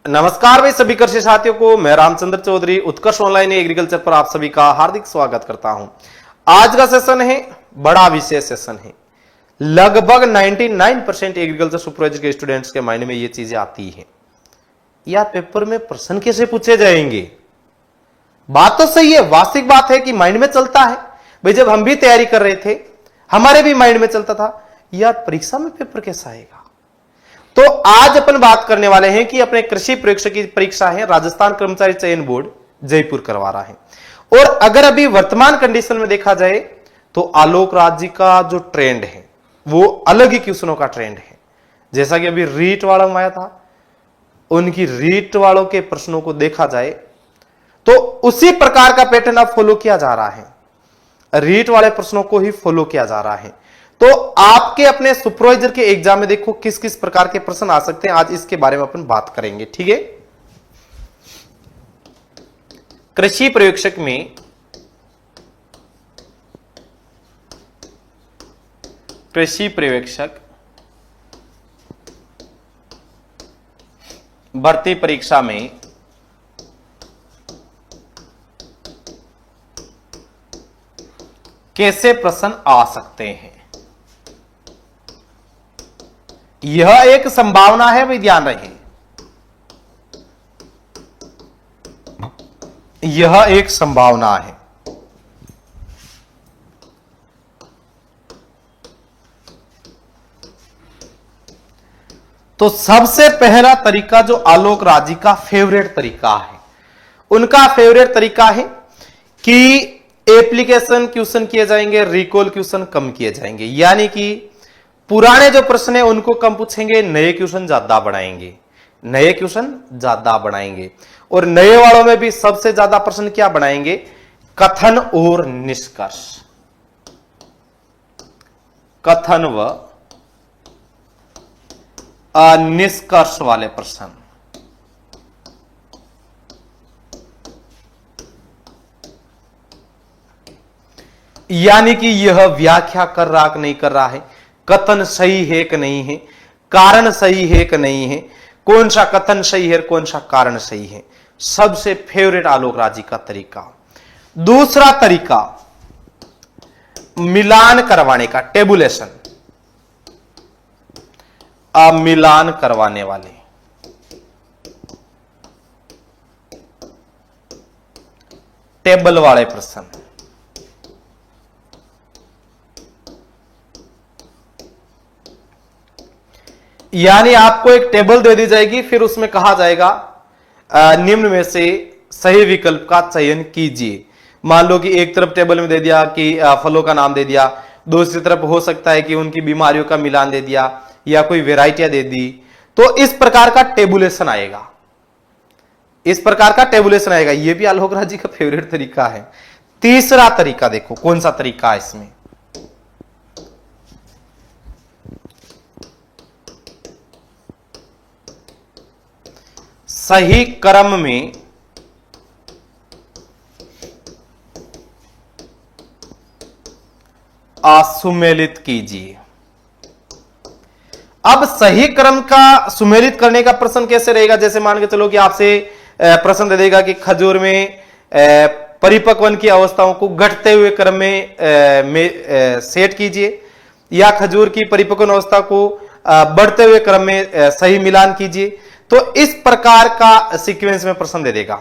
नमस्कार भाई सभी कृषि साथियों को, मैं रामचंद्र चौधरी उत्कर्ष ऑनलाइन एग्रीकल्चर पर आप सभी का हार्दिक स्वागत करता हूं। आज का सेशन है बड़ा विशेष सेशन है। लगभग 99% एग्रीकल्चर सुपरवाइजर के स्टूडेंट्स के माइंड में ये चीजें आती हैं, यार पेपर में प्रश्न कैसे पूछे जाएंगे। बात तो सही है, वास्तविक बात है कि माइंड में चलता है भाई। जब हम भी तैयारी कर रहे थे हमारे भी माइंड में चलता था, यार परीक्षा में पेपर कैसा आएगा। तो आज अपन बात करने वाले हैं कि अपने कृषि प्रयोगशाला की परीक्षा है, राजस्थान कर्मचारी चयन बोर्ड जयपुर करवा रहा है। और अगर अभी वर्तमान कंडीशन में देखा जाए तो आलोक राज जी का जो ट्रेंड है वो अलग ही क्वेश्चनों का ट्रेंड है। जैसा कि अभी रीट वाला में आया था, उनकी रीट वालों के प्रश्नों को देखा जाए तो उसी प्रकार का पैटर्न अब फॉलो किया जा रहा है। रीट वाले प्रश्नों को ही फॉलो किया जा रहा है। तो आपके अपने सुपरवाइजर के एग्जाम में देखो किस किस प्रकार के प्रश्न आ सकते हैं, आज इसके बारे में अपन बात करेंगे। ठीक है, कृषि प्रयोगशाला में कृषि प्रयोगशाला भर्ती परीक्षा में कैसे प्रश्न आ सकते हैं, यह एक संभावना है भाई, ध्यान रहे। यह एक संभावना है। तो सबसे पहला तरीका जो आलोक राज जी का फेवरेट तरीका है, उनका फेवरेट तरीका है कि एप्लीकेशन क्वेश्चन किए जाएंगे, रिकॉल क्वेश्चन कम किए जाएंगे। यानी कि पुराने जो प्रश्न है उनको कम पूछेंगे, नए क्वेश्चन ज्यादा बढ़ाएंगे, नए क्वेश्चन ज्यादा बढ़ाएंगे। और नए वालों में भी सबसे ज्यादा प्रश्न क्या बढ़ाएंगे, कथन और निष्कर्ष, कथन व निष्कर्ष वाले प्रश्न। यानी कि यह व्याख्या कर रहा कि नहीं कर रहा है, कथन सही है कि नहीं है, कारण सही है कि नहीं है, कौन सा कथन सही है, कौन सा कारण सही है। सबसे फेवरेट आलोक राज जी का तरीका। दूसरा तरीका मिलान करवाने का, टेबुलेशन, मिलान करवाने वाले, टेबल वाले प्रश्न। यानी आपको एक टेबल दे दी जाएगी, फिर उसमें कहा जाएगा निम्न में से सही विकल्प का चयन कीजिए। मान लो कि एक तरफ टेबल में दे दिया कि फलों का नाम दे दिया, दूसरी तरफ हो सकता है कि उनकी बीमारियों का मिलान दे दिया या कोई वेराइटियां दे दी। तो इस प्रकार का टेबुलेशन आएगा, इस प्रकार का टेबुलेशन आएगा। यह भी आलोक राज जी का फेवरेट तरीका है। तीसरा तरीका देखो कौन सा तरीका है इसमें, सही क्रम में सुमेलित कीजिए। अब सही क्रम का सुमेलित करने का प्रश्न कैसे रहेगा, जैसे मान के चलो कि आपसे प्रश्न दे देगा कि खजूर में परिपक्वन की अवस्थाओं को घटते हुए क्रम में सेट कीजिए, या खजूर की परिपक्वन अवस्था को बढ़ते हुए क्रम में सही मिलान कीजिए। तो इस प्रकार का सीक्वेंस में प्रश्न दे देगा,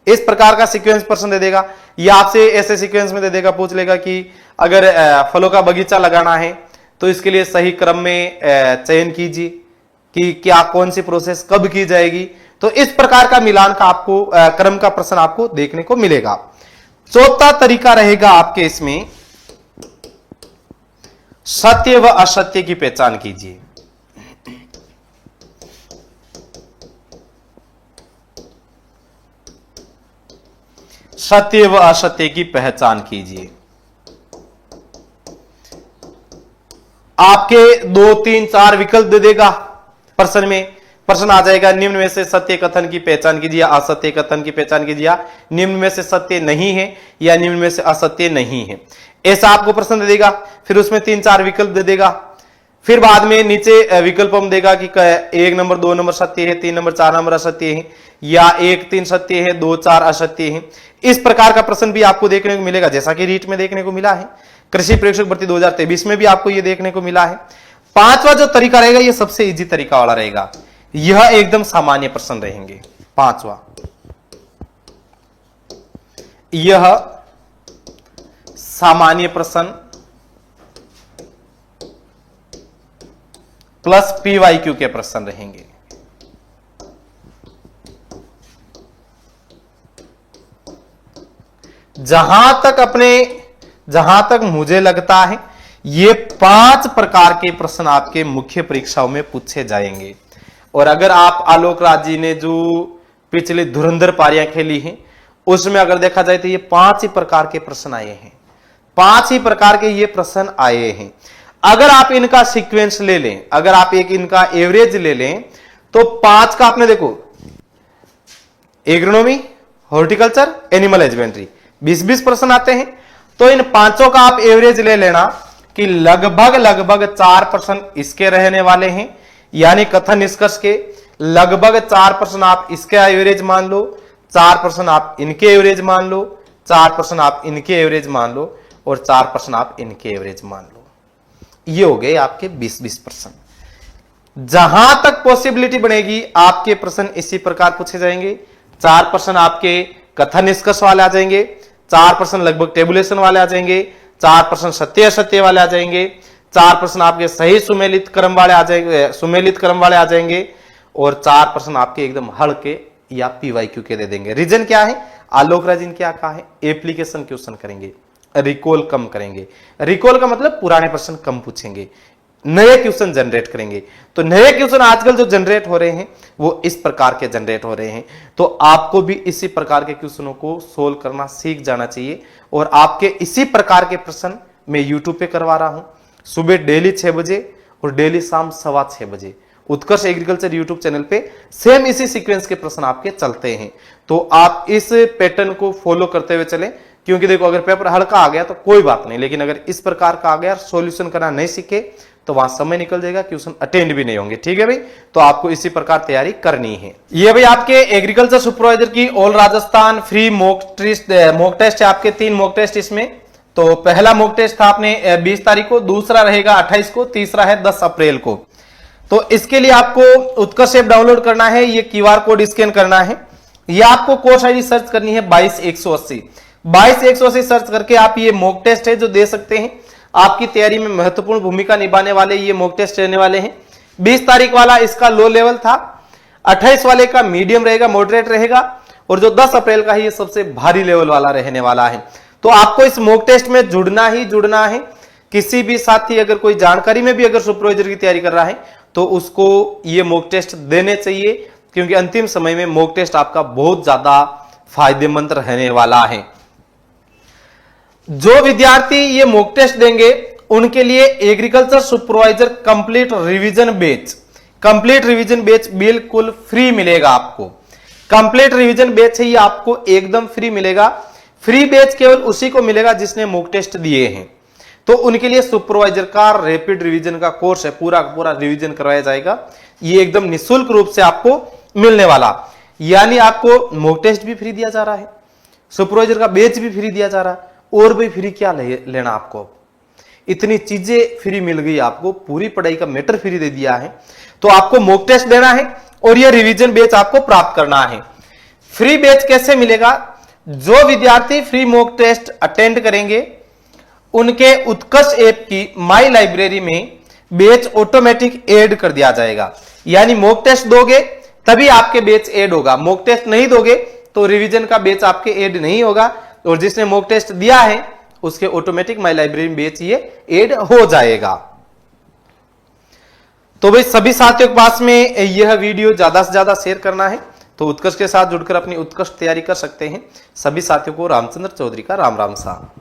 इस प्रकार का सीक्वेंस प्रश्न दे देगा, या आपसे ऐसे सीक्वेंस में दे देगा, पूछ लेगा कि अगर फलों का बगीचा लगाना है तो इसके लिए सही क्रम में चयन कीजिए कि क्या कौन सी प्रोसेस कब की जाएगी। तो इस प्रकार का मिलान का आपको क्रम का प्रश्न आपको देखने को मिलेगा। चौथा तरीका रहेगा आपके इसमें, सत्य व असत्य की पहचान कीजिए। सत्य व असत्य की पहचान कीजिए। आपके 2, 3, 4 विकल्प दे देगा प्रश्न में। प्रश्न आ जाएगा निम्न में से सत्य कथन की पहचान कीजिए, असत्य कथन की पहचान कीजिए, या निम्न में से सत्य नहीं है या निम्न में से असत्य नहीं है, ऐसा आपको प्रश्न दे देगा। फिर उसमें 3-4 विकल्प दे देगा, फिर बाद में नीचे विकल्प हम देगा कि 1 नंबर 2 नंबर सत्य है, 3 नंबर 4 नंबर असत्य है, या 1 3 सत्य है, 2 4 असत्य है। इस प्रकार का प्रश्न भी आपको देखने को मिलेगा, जैसा कि रीट में देखने को मिला है, कृषि प्रेक्षक भर्ती 2023 में भी आपको यह देखने को मिला है। पांचवा जो तरीका रहेगा ये सबसे इजी तरीका वाला रहेगा, यह एकदम सामान्य प्रश्न रहेंगे। पांचवा यह सामान्य प्रश्न प्लस पीवाईक्यू के प्रश्न रहेंगे। जहां तक मुझे लगता है ये 5 प्रकार के प्रश्न आपके मुख्य परीक्षाओं में पूछे जाएंगे। और अगर आप आलोक राज जी ने जो पिछले धुरंधर पारियां खेली हैं उसमें अगर देखा जाए तो ये 5 ही प्रकार के प्रश्न आए हैं, 5 ही प्रकार के ये प्रश्न आए हैं। अगर आप इनका सीक्वेंस ले लें, अगर आप एक इनका एवरेज ले लें तो 5 का आपने देखो एग्रोनॉमी, हॉर्टिकल्चर, एनिमल हस्बेंड्री 20-20 प्रश्न आते हैं। तो इन 5 का आप एवरेज ले लेना कि लगभग 4 प्रश्न इसके रहने वाले हैं, यानी कथन निष्कर्ष के लगभग 4 प्रश्न आप इसके एवरेज मान लो, 4 प्रश्न आप इनके एवरेज मान लो, 4 प्रश्न आप इनके एवरेज मान लो, और 4 प्रश्न आप इनके एवरेज मान लो। ये हो गए आपके 20-20 प्रश्न। जहां तक पॉसिबिलिटी बनेगी आपके प्रश्न इसी प्रकार पूछे जाएंगे। 4 प्रश्न आपके कथन निष्कर्ष वाले आ जाएंगे, 4 प्रश्न लगभग टेबुलेशन वाले आ जाएंगे, 4 प्रश्न सत्य असत्य वाले आ जाएंगे, 4 प्रश्न आपके सही सुमेलित क्रम वाले आ जाएंगे, सुमेलित क्रम वाले आ जाएंगे, और 4 प्रश्न आपके एकदम हल्के या पीवाईक्यू के दे देंगे। रीजन क्या है? आलोक राज क्या कहा है? एप्लीकेशन क्वेश्चन करेंगे, रिकॉल कम करेंगे। रिकॉल का मतलब पुराने प्रश्न कम पूछेंगे, नए क्वेश्चन जनरेट करेंगे। तो नए क्वेश्चन आजकल जो जनरेट हो रहे हैं वो इस प्रकार के जनरेट हो रहे हैं। तो आपको भी इसी प्रकार के क्वेश्चनों को सोल्व करना सीख जाना चाहिए। और आपके इसी प्रकार के प्रश्न मैं यूट्यूब पे करवा रहा हूं, सुबह डेली 6 बजे और डेली शाम 6:15 बजे उत्कर्ष एग्रीकल्चर यूट्यूब चैनल पे सेम इसी सीक्वेंस के प्रश्न आपके चलते हैं। तो आप इस पैटर्न को फॉलो करते हुए चलें, क्योंकि देखो अगर पेपर हल्का आ गया तो कोई बात नहीं, लेकिन अगर इस प्रकार का आ गया, सॉल्यूशन करना नहीं सीखे तो वहां समय निकल जाएगा, क्वेश्चन अटेंड भी नहीं होंगे। ठीक है भाई, तो आपको इसी प्रकार तैयारी करनी है। ये भाई आपके एग्रीकल्चर सुपरवाइजर की all Rajasthan free mock test है आपके 3 मॉक टेस्ट इसमें। तो पहला मॉक टेस्ट था आपने 20 तारीख को, दूसरा रहेगा 28 को, तीसरा है 10 अप्रैल को। तो इसके लिए आपको उत्कर्ष ऐप डाउनलोड करना है, ये QR कोड स्कैन करना है, ये आपको कोर्स आईडी सर्च करनी है 22180। 22180 सर्च करके आप ये मॉक टेस्ट है जो दे सकते हैं। आपकी तैयारी में महत्वपूर्ण भूमिका निभाने वाले ये मॉक टेस्ट रहने वाले हैं। 20 तारीख वाला इसका लो लेवल था, 28 वाले का मीडियम रहेगा, मॉडरेट रहेगा, और जो 10 अप्रैल का है ये सबसे भारी लेवल वाला रहने वाला है। तो आपको इस मॉक टेस्ट में जुड़ना ही जुड़ना है। किसी भी साथी अगर कोई जानकारी में भी अगर सुपरवाइजर की तैयारी कर रहा है तो उसको ये मॉक टेस्ट देने चाहिए, क्योंकि अंतिम समय में मॉक टेस्ट आपका बहुत ज्यादा फायदेमंद रहने वाला है। जो विद्यार्थी ये मॉक टेस्ट देंगे उनके लिए agriculture supervisor complete revision batch बिल्कुल फ्री मिलेगा आपको। कंप्लीट रिवीजन बैच है ये आपको एकदम फ्री मिलेगा। फ्री बैच केवल उसी को मिलेगा जिसने मॉक टेस्ट दिए हैं। तो उनके लिए सुपरवाइजर का रैपिड रिवीजन का कोर्स है, पूरा पूरा रिवीजन करवाया जाएगा। ये एकदम निःशुल्क रूप से आपको मिलने वाला, यानी आपको मॉक टेस्ट भी फ्री दिया जा रहा है, सुपरवाइजर का बैच भी फ्री दिया जा रहा है, और भी फ्री क्या लेना आपको। इतनी चीजें फ्री मिल गई आपको, पूरी पढ़ाई का मैटर फ्री दे दिया है। तो आपको मॉक टेस्ट देना है और यह रिवीजन बैच आपको प्राप्त करना है। फ्री बैच कैसे मिलेगा? जो विद्यार्थी फ्री मॉक टेस्ट अटेंड करेंगे उनके उत्कर्ष ऐप की माई लाइब्रेरी में बैच ऑटोमेटिक ऐड कर दिया जाएगा। यानी मॉक टेस्ट दोगे तभी आपके बैच ऐड होगा, मॉक टेस्ट नहीं दोगे तो रिवीजन का बैच आपके ऐड नहीं होगा, और जिसने मॉक टेस्ट दिया है उसके ऑटोमेटिक माई लाइब्रेरी में बैच ये ऐड हो जाएगा। तो भाई सभी साथियों के पास में यह वीडियो ज्यादा से ज्यादा शेयर करना है, तो उत्कर्ष के साथ जुड़कर अपनी उत्कृष्ट तैयारी कर सकते हैं। सभी साथियों को रामचंद्र चौधरी का राम राम सा।